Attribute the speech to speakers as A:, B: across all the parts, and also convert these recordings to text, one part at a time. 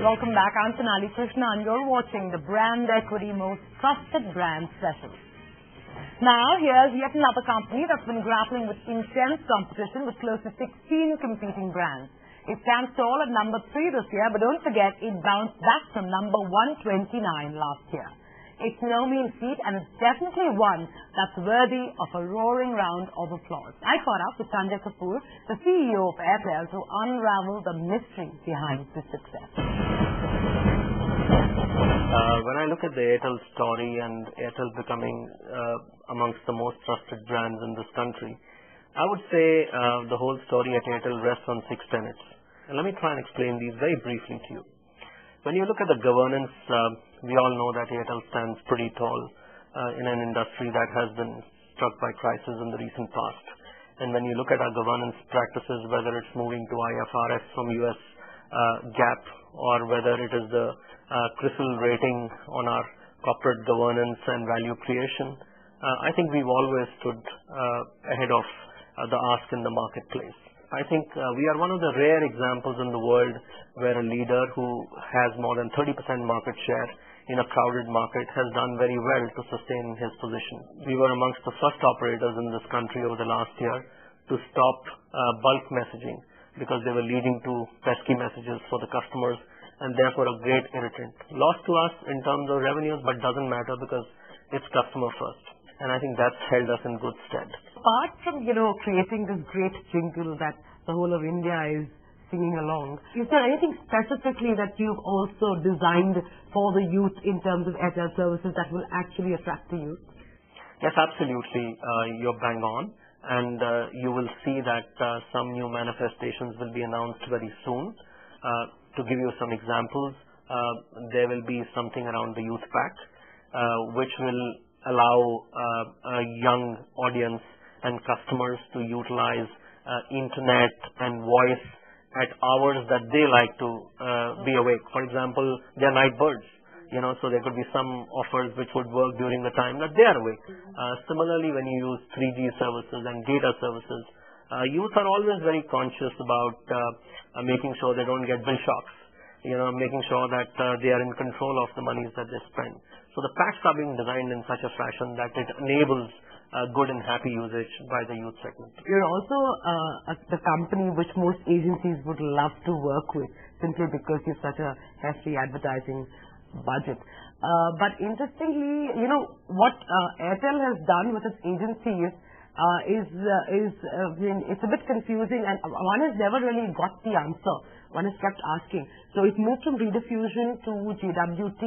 A: welcome back. I'm Sonali Krishna and you're watching the Brand Equity Most Trusted Brand Special. Now, here's yet another company that's been grappling with intense competition with close to 16 competing brands. It stands tall at number 3 this year, but don't forget it bounced back from number 129 last year. It's no mean feat, and it's definitely one that's worthy of a roaring round of applause. I caught up with Sanjay Kapoor, the CEO of Airtel, to unravel the mystery behind this success.
B: When I look at the Airtel story and Airtel becoming amongst the most trusted brands in this country, I would say the whole story at Airtel rests on 6 tenets. And let me try and explain these very briefly to you. When you look at the governance, we all know that Airtel stands pretty tall in an industry that has been struck by crisis in the recent past. And when you look at our governance practices, whether it's moving to IFRS from US GAAP or whether it is the CRISIL rating on our corporate governance and value creation, I think we've always stood ahead of the ask in the marketplace. I think we are one of the rare examples in the world where a leader who has more than 30% market share in a crowded market has done very well to sustain his position. We were amongst the first operators in this country over the last year to stop bulk messaging because they were leading to pesky messages for the customers and therefore a great irritant. Lost to us in terms of revenues, but doesn't matter because it's customer first. And I think that's held us in good stead.
A: Apart from, creating this great jingle that the whole of India is singing along, is there anything specifically that you've also designed for the youth in terms of Airtel services that will actually attract the youth?
B: Yes, absolutely. You're bang on. And you will see that some new manifestations will be announced very soon. To give you some examples, there will be something around the Youth Pack, which will allow a young audience and customers to utilize internet and voice at hours that they like to be awake. For example, they're night birds, so there could be some offers which would work during the time that they are awake. Similarly, when you use 3G services and data services, youth are always very conscious about making sure they don't get bill shocks, making sure that they are in control of the monies that they spend. So the packs are being designed in such a fashion that it enables good and happy usage by the youth segment.
A: You're also the company which most agencies would love to work with simply because you have such a hefty advertising budget. But interestingly, what Airtel has done with its agencies it's a bit confusing, and one has never really got the answer. One has kept asking. So it moved from Rediffusion to JWT,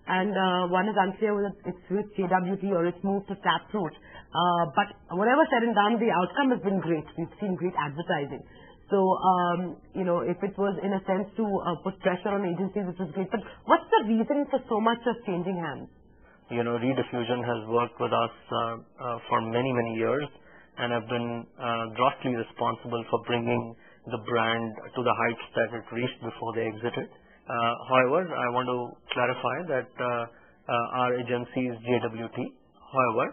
A: and one is unclear whether it's with JWT or it's moved to Taproot. But whatever said and done, the outcome has been great. We've seen great advertising. So, if it was in a sense to put pressure on agencies, which was great. But what's the reason for so much of changing hands?
B: Rediffusion has worked with us for many, many years and have been grossly responsible for bringing the brand to the heights that it reached before they exited. However, I want to clarify that our agency is JWT. However,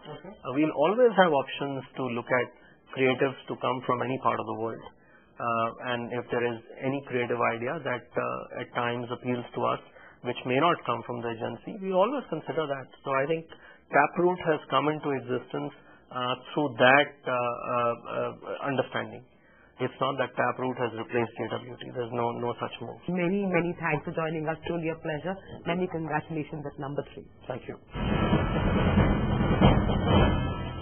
B: we'll always have options to look at creatives to come from any part of the world. And if there is any creative idea that at times appeals to us, which may not come from the agency, we always consider that. So I think Taproot has come into existence through that understanding. It's not that Taproot has replaced JWT. There's no such move.
A: Many, many thanks for joining us. Truly a pleasure. Many congratulations at number 3.
B: Thank you.